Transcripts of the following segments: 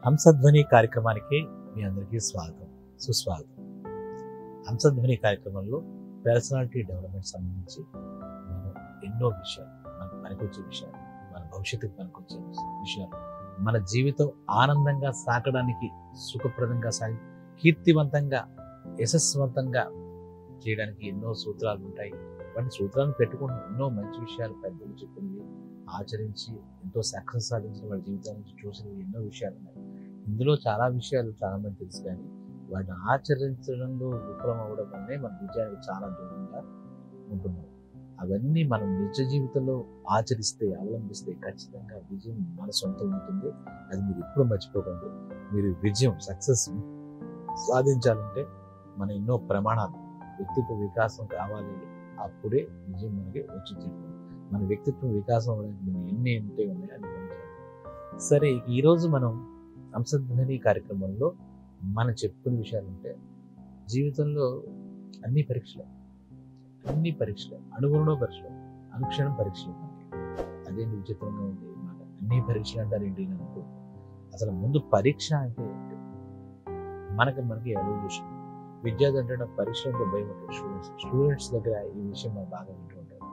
హంసధ్వని కార్యక్రమానికి మీ అందరికీ స్వాగతం, సుస్వాగతం. హంసధ్వని కార్యక్రమంలో పర్సనాలిటీ డెవలప్మెంట్ సంబంధించి మనం ఎన్నో విషయాలు, మనకు పనికొచ్చే విషయాలు, మన భవిష్యత్తుకు పనికొచ్చే విషయాలు, మన జీవితం ఆనందంగా సాగడానికి, సుఖప్రదంగా సాగి కీర్తివంతంగా, యశస్వంతంగా చేయడానికి ఎన్నో సూత్రాలు ఉంటాయి. వాటి సూత్రాలను పెట్టుకుని ఎన్నో మంచి విషయాలు పెద్దలు చెప్పినవి ఆచరించి ఎంతో సక్సెస్ సాధించిన వాళ్ళ జీవితాల నుంచి చూసినవి ఎన్నో విషయాలు ఉన్నాయి. ఇందులో చాలా విషయాలు చాలా మంది తెలుసు, కానీ వాటిని ఆచరించడంలో విఫలం అవ్వడం వల్లే మన విజయానికి చాలా దూరంగా ఉంటున్నాం. అవన్నీ మనం నిజ జీవితంలో ఆచరిస్తే, అవలంబిస్తే ఖచ్చితంగా విజయం మన సొంతం అవుతుంది. అది మీరు ఎప్పుడు మర్చిపోకండి. మీరు విజయం, సక్సెస్ సాధించాలంటే మన ఎన్నో ప్రమాణాలు, వ్యక్తిత్వ వికాసం కావాలి. అప్పుడే విజయం మనకి వచ్చి తీరుతుంది. మన వ్యక్తిత్వం వికాసం అవ్వడానికి మనం ఎన్ని ఉన్నాయో అని గమనించాలి. సరే, ఈరోజు మనం హంసధ్వని కార్యక్రమంలో మనం చెప్పుకునే విషయాలు ఉంటే, జీవితంలో అన్ని పరీక్షలే, అణువులో పరీక్షలు, అనుక్షణం పరీక్షలు. అదేంటి విచిత్రంగా ఉంది మాట. అన్ని పరీక్షలు అంటారు ఏంటి అని అనుకో. అసలు ముందు పరీక్ష అంటే ఏంటి? మనకి ఎవాల్యుయేషన్. విద్యార్థి అంటే నాకు పరీక్షలు అంటే భయం ఉంటుంది. స్టూడెంట్స్ దగ్గర ఈ విషయం మనం బాగా వింటూ ఉంటారు.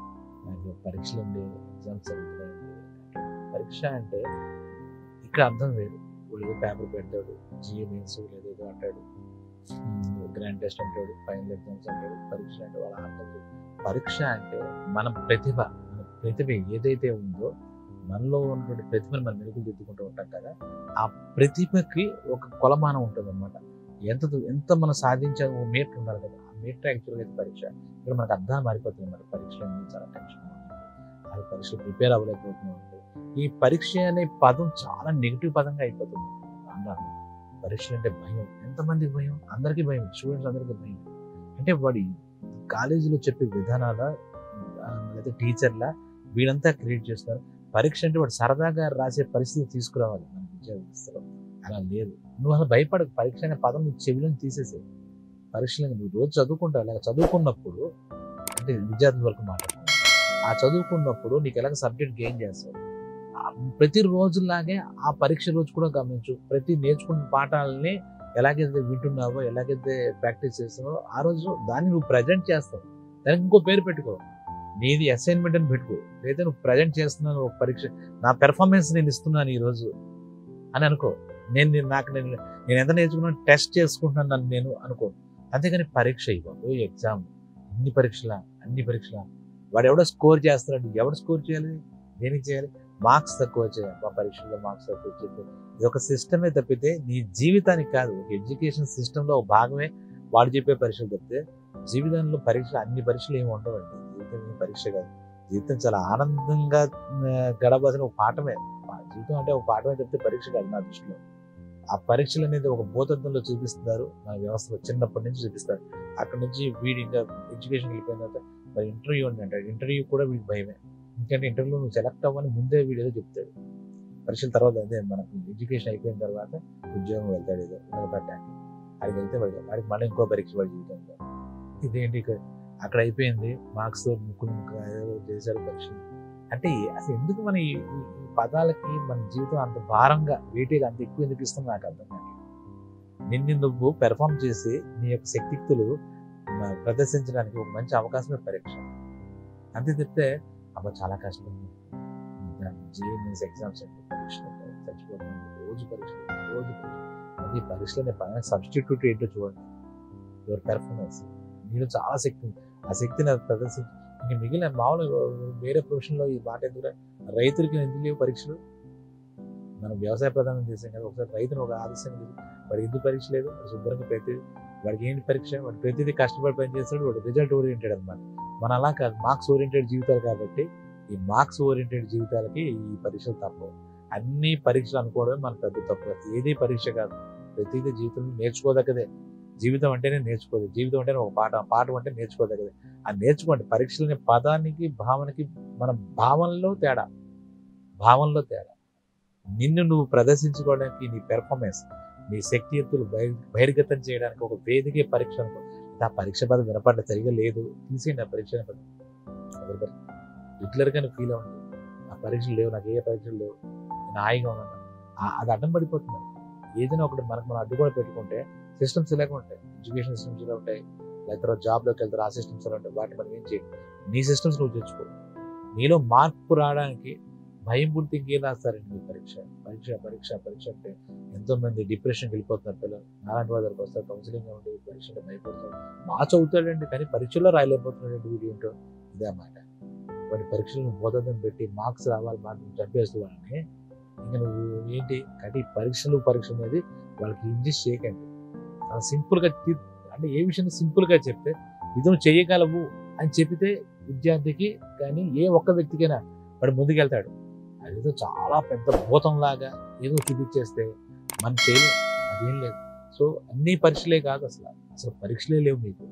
నాకు పరీక్షలు ఉండే, ఎగ్జామ్స్ జరుగుతున్నాయండి. పరీక్ష అంటే ఇక్కడ అర్థం వేరు. వాడు పేపర్ పెడతాడు, జిఎంఎన్స్ లేదో అంటాడు, గ్రాండ్ టెస్ట్ అంటాడు, ఫైనల్ ఎగ్జామ్స్ అంటాడు. పరీక్ష అంటే వాళ్ళ అర్థం. పరీక్ష అంటే మన ప్రతిభ ఏదైతే ఉందో, మనలో ఉన్నటువంటి ప్రతిభను మనం మెరుగులు దిద్దుకుంటూ ఉంటాం కదా, ఆ ప్రతిభకి ఒక కొలమానం ఉంటుంది అనమాట. ఎంత మనం సాధించాలి, ఓ మీటర్ ఉండాలి కదా. ఆ మీటర్ యాక్చువల్గా అయితే పరీక్ష. ఇక్కడ మనకు అర్థం మారిపోతుంది అన్నమాట. పరీక్షలు అనేది చాలా టెన్షన్, అది పరీక్షలు ప్రిపేర్ అవ్వలేకపోతున్నాం. ఈ పరీక్ష అనే పదం చాలా నెగిటివ్ పదంగా అయిపోతుంది అన్నారు. పరీక్షలు అంటే భయం. ఎంతమందికి భయం? అందరికీ భయం. స్టూడెంట్స్ అందరికీ భయం. అంటే వాడి కాలేజీలో చెప్పే విధానాల లేదా టీచర్ల వీళ్ళంతా క్రియేట్ చేస్తారు. పరీక్ష అంటే వాడు సరదాగా రాసే పరిస్థితి తీసుకురావాలి మన విద్యా వ్యవస్థలో. అలా లేదు. నువ్వు అసలు భయపడకు. పరీక్ష అనే పదం నీ చెవిలో తీసేసే. పరీక్షలు నువ్వు రోజు చదువుకుంటావు. అలాగే చదువుకున్నప్పుడు, అంటే విద్యార్థుల వరకు మాట్లాడుతున్నావు, ఆ చదువుకున్నప్పుడు నీకు ఎలాగ సబ్జెక్ట్ గెయిన్ చేస్తావు. ప్రతి రోజులాగే ఆ పరీక్ష రోజు కూడా గమనించు. ప్రతి నేర్చుకున్న పాఠాలని ఎలాగైతే వింటున్నావో, ఎలాగైతే ప్రాక్టీస్ చేస్తున్నావో, ఆ రోజు దాన్ని నువ్వు ప్రజెంట్ చేస్తావు. దానికి ఇంకో పేరు పెట్టుకో. నీది అసైన్మెంట్ అని పెట్టుకో. లేదా నువ్వు ప్రజెంట్ చేస్తున్నాను ఒక పరీక్ష, నా పెర్ఫార్మెన్స్ నేను ఇస్తున్నాను ఈరోజు అని అనుకో. నేను ఎంత నేర్చుకున్నాను టెస్ట్ చేసుకుంటున్నాను నన్ను నేను అనుకో. అంతేగాని పరీక్ష ఇవ్వదు, ఎగ్జామ్, అన్ని పరీక్షల వాడు ఎవడో స్కోర్ చేస్తున్నాడు. ఎవడు స్కోర్ చేయాలి? దేనికి చేయాలి? మార్క్స్ తక్కువ వచ్చాయి, మా పరీక్షల్లో మార్క్స్ తక్కువ వచ్చేది. ఇది ఒక సిస్టమే తప్పితే నీ జీవితానికి కాదు. ఒక ఎడ్యుకేషన్ సిస్టంలో ఒక భాగమే వాడు చెప్పే పరీక్షలు తప్పితే జీవితంలో అన్ని పరీక్షలు ఏమి ఉండవండి. జీవితం పరీక్ష కాదు. జీవితం చాలా ఆనందంగా గడపాల్సిన ఒక పాఠమే. జీవితం అంటే ఒక పాఠమే తప్పితే పరీక్ష కాదు నా దృష్టిలో. ఆ పరీక్షలు అనేది ఒక భూతత్వంలో చూపిస్తున్నారు మన వ్యవస్థలో. చిన్నప్పటి నుంచి చూపిస్తారు. అక్కడ నుంచి వీడి ఇంకా ఎడ్యుకేషన్ వెళ్ళిపోయిన తర్వాత మరి ఇంటర్వ్యూ అని అంటాడు. ఇంటర్వ్యూ కూడా వీడికి భయమే. ఎందుకంటే ఇంటర్వ్యూలో నువ్వు సెలెక్ట్ అవ్వని ముందే వీడు ఏదో చెప్తాడు. పరీక్షల తర్వాత అదే మనకు ఎడ్యుకేషన్ అయిపోయిన తర్వాత ఉద్యోగం వెళ్తాడు, ఏదో పెట్టడానికి. అక్కడికి వెళ్తే వాడికి మళ్ళీ ఇంకో పరీక్ష వాడి జీవితంలో. ఇదేంటి అక్కడ అయిపోయింది, మార్క్స్ ముక్కులు ఏదో చేశారు పరీక్షలు. అంటే అసలు ఎందుకు మన ఈ పదాలకి మన జీవితం అంత భారంగా, వెయిటేజ్ అంత ఎక్కువ ఎందుకు ఇస్తుంది నాకు అర్థం కాదు. నువ్వు పెర్ఫామ్ చేసి నీ యొక్క శక్తియుక్తులు ప్రదర్శించడానికి ఒక మంచి అవకాశమే పరీక్ష. అంతే చెప్తే అబ్బా చాలా కష్టం, జిఎంఎస్ ఎగ్జామ్స్ అంటే పరీక్షలు చచ్చిపోతుంది, రోజు పరీక్షలు. అది పరీక్షలనే పైన సబ్స్టిట్యూట్ ఏంటో చూడండి. Your performance. నీలో చాలా శక్తి ఉంది. ఆ శక్తిని ప్రదర్శించి ఇంక మిగిలిన మామూలుగా వేరే ప్రొఫెషన్లో ఈ మాట ఎందుకు, రైతులకి ఎందుకు లేవు పరీక్షలు? మనం వ్యవసాయ ప్రధానం చేసాం కదా. ఒకసారి రైతును ఒక ఆదర్శంగా లేదు, వాడికి ఎందుకు పరీక్ష లేదు? వాడు శుభ్రంగా వాడికి ఏంటి పరీక్ష? వాడు ప్రతిదీ కష్టపడి పని చేస్తాడు. వాడు రిజల్ట్ ఓరియంటెడ్ అనమాట. మన అలా కాదు, మార్క్స్ ఓరియంటెడ్ జీవితాలు. కాబట్టి ఈ మార్క్స్ ఓరియంటెడ్ జీవితాలకి ఈ పరీక్షలు తప్పవు. అన్ని పరీక్షలు అనుకోవడమే మన పెద్ద తప్పు. ఏది పరీక్ష కాదు, ప్రతిదీ జీవితంలో నేర్చుకోదగ్గదే. జీవితం అంటేనే నేర్చుకోదు. జీవితం అంటేనే ఒక పాఠం అంటే నేర్చుకోదగ్గదే. ఆ నేర్చుకోండి. పరీక్షలు అనే పదానికి భావనకి మన భావనలో తేడా. నిన్ను నువ్వు ప్రదర్శించుకోవడానికి, నీ పెర్ఫార్మెన్స్, నీ శక్తియుక్తులు బహిర్గతం చేయడానికి ఒక వేదికే పరీక్ష అనుకో. ఆ పరీక్ష పదం వినపడ్డ సరిగా లేదు, తీసేయండి ఆ పరీక్ష పదం. హిట్లర్ కానీ ఫీల్ అవ్వండి. ఆ పరీక్షలు లేవు, నాకు ఏ పరీక్షలు లేవు, నేను హాయిగా ఉన్నాను, అది అడ్డం పడిపోతుంది. ఏదైనా ఒకటి మనకు మనం అడ్డు కూడా పెట్టుకుంటే సిస్టమ్స్ ఇలాగే ఉంటాయి. ఎడ్యుకేషన్ సిస్టమ్స్ ఇలా ఉంటాయి, లేదా తర్వాత జాబ్లోకి వెళ్తారు ఆ సిస్టమ్స్ ఇలా ఉంటాయి. వాటి మనం ఏం చేయాలి, నీ సిస్టమ్స్ నువ్వు తెచ్చుకో. నీలో మార్పు రావడానికి భయం పుడితే ఇంకేం రాస్తారండి మీ పరీక్ష పరీక్ష పరీక్ష పరీక్ష అంటే ఎంతోమంది డిప్రెషన్కి వెళ్ళిపోతున్నారు పిల్లలు. నాలాంటి వాళ్ళ దగ్గరకు వస్తారు, కౌన్సిలింగ్ ఉండి పరీక్ష అంటే భయపడతారు. బాగా చదువుతాడండి కానీ పరీక్షల్లో రాయలేకపోతున్నాడు వీడియో ఏంటో. ఇదే అన్నమాట. వాడి పరీక్షలను బోధన పెట్టి మార్క్స్ రావాలి మార్కులు చంపేస్తూ వాళ్ళని ఇంకా నువ్వు ఏంటి కాబట్టి పరీక్ష అనేది వాళ్ళకి ఇంజెస్ట్ చేయకండి. చాలా సింపుల్గా అంటే ఏ విషయాన్ని సింపుల్గా చెప్తే ఇది నువ్వు చేయగలవు అని చెప్తే విద్యార్థికి కానీ ఏ ఒక్క వ్యక్తికైనా వాడు ముందుకెళ్తాడు. అదేదో చాలా పెద్ద భూతంలాగా ఏదో చూపించేస్తే మనం చేయలేం, అదేం లేదు. సో అన్ని పరీక్షలే కాదు, అసలు పరీక్షలే లేవు మీకు.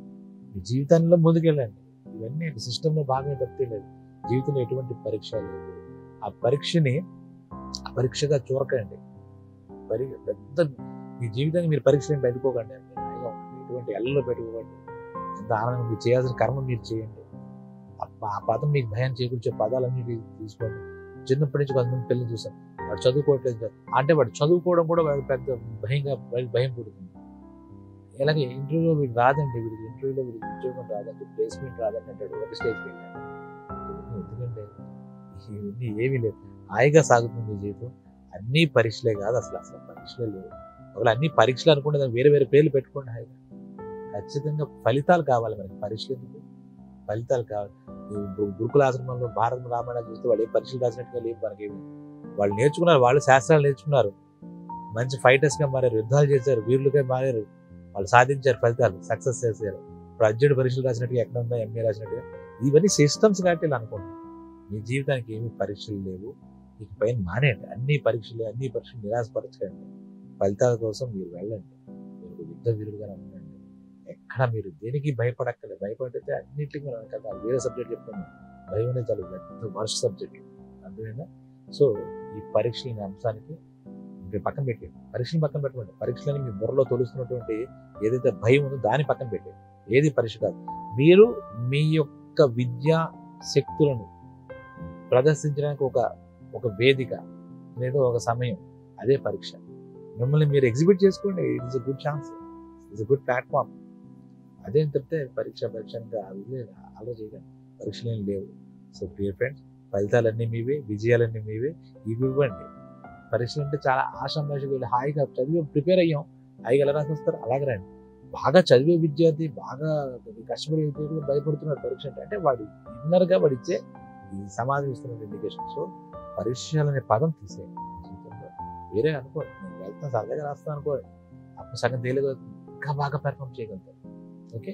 మీ జీవితంలో ముందుకెళ్ళండి. ఇవన్నీ సిస్టంలో భాగమే తప్పితే లేదు. జీవితంలో ఎటువంటి పరీక్ష లేదు. ఆ పరీక్షగా చూరకండి. పెద్ద మీ జీవితాన్ని మీరు పరీక్షలను పెట్టుకోకండి. హాయిగా ఉండండి, ఎటువంటి ఎల్లలో పెట్టుకోకండి. ఎంత ఆనందంగా మీరు చేయాల్సిన కర్మ మీరు చేయండి. ఆ పదం మీకు భయం చేకూర్చే పదాలన్నీ తీసుకోండి. చిన్నప్పటి నుంచి కొంతమంది పిల్లలు చూసాను, వాడు చదువుకోవట్లేదు అంటే వాడు చదువుకోవడం కూడా వాడు పెద్ద భయం పుడుతుంది. ఇలాగే ఇంటర్వ్యూలో వీడు రాదండి, ఇంటర్వ్యూలో వీడికి ఉద్యోగం రాదండి, ప్లేస్మెంట్ రాదండి అంటాడు ఒక స్టేజ్కి వెళ్ళాడు. ఎందుకంటే ఇవన్నీ ఏమీ లేదు, హాయిగా సాగుతుంది జీవితం. అన్ని పరీక్షలే కాదు, అసలు పరీక్షలే లేవు. ఒకవేళ అన్ని పరీక్షలు అనుకుంటే దానికి వేరే వేరే పేర్లు పెట్టుకోండి హాయిగా. ఖచ్చితంగా ఫలితాలు కావాలి మనకి, పరీక్షలు ఎందుకు, ఫలితాలు కావాలి. గురుకుల ఆశ్రమంలో భారత రామాయణాలు చూస్తే వాళ్ళు ఏ పరీక్షలు రాసినట్టుగా లేవు మనకేమి. వాళ్ళు నేర్చుకున్నారు, వాళ్ళు శాస్త్రాలు నేర్చుకున్నారు, మంచి ఫైటర్స్గా మారారు, యుద్ధాలు చేశారు, వీరులుగా మారారు, వాళ్ళు సాధించారు ఫలితాలు, సక్సెస్ చేశారు. ఇప్పుడు అర్జునుడు పరీక్షలు రాసినట్టుగా ఎక్కడ ఉందా, ఎంఏ రాసినట్టుగా. ఇవన్నీ సిస్టమ్స్ కాబట్టి ఇలా అనుకోండి. మీ జీవితానికి ఏమీ పరీక్షలు లేవు, మీకు పైన మానేయండి. అన్ని పరీక్షలు నిరాశపరచకండి. ఫలితాల కోసం మీరు వెళ్ళండి, మీరు ఒక యుద్ధ వీరుడుగా ఉండండి. ఎక్కడ మీరు దేనికి భయపడక్కర్లేదు. భయపడితే అన్నింటికి మనం కదా వేరే సబ్జెక్ట్ చెప్తున్నాం. భయం అనేది చాలా పెద్ద వర్స్ట్ సబ్జెక్ట్, అర్థమైనా. సో ఈ పరీక్షల అంశానికి మీరు పక్కన పెట్టండి, పరీక్షలు పక్కన పెట్టండి. పరీక్షలని మీ బుర్రలో తొలుస్తున్నటువంటి ఏదైతే భయం ఉందో దాన్ని పక్కన పెట్టండి. ఏది పరీక్ష కాదు. మీరు మీ యొక్క విద్యా శక్తులను ప్రదర్శించడానికి ఒక వేదిక లేదా ఒక సమయం, అదే పరీక్ష. మిమ్మల్ని మీరు ఎగ్జిబిట్ చేసుకోండి, it is a good chance, it's a good platform. అదేం చెప్తే పరీక్ష అంటే అలా చేయకండి, పరీక్షలు ఏం లేవు. సో డియర్ ఫ్రెండ్స్, ఫలితాలన్నీ మీవే, విజయాలన్నీ మీవే, ఇవి ఇవ్వండి. పరీక్షలు అంటే చాలా ఆశామాషగా వెళ్ళి హాయిగా చదివి ప్రిపేర్ అయ్యాం, హాయిగా ఎలా రాసి వస్తారు అలాగే రండి. బాగా చదివే విద్యార్థి బాగా కష్టపడే విద్యార్థి భయపడుతున్నాడు పరీక్ష అంటే వాడు ఇన్నర్గా వాడు ఇచ్చే ఈ సమాజం ఇస్తున్న ఇండికేషన్. సో పరీక్షలు అనే పదం తీసేయండి జీవితంలో. వేరే అనుకోండి, నేను వెళ్తాను సరదాగా రాస్తాను అనుకోండి, అప్పుడు సగం తేలిగా ఇంకా బాగా పెర్ఫామ్ చేయగలుగుతారు. Okay,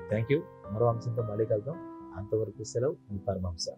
thank you. మరో అంశంతో మళ్ళీ కలుద్దాం. అంతవరకు సెలవు, మీ పరమహంస.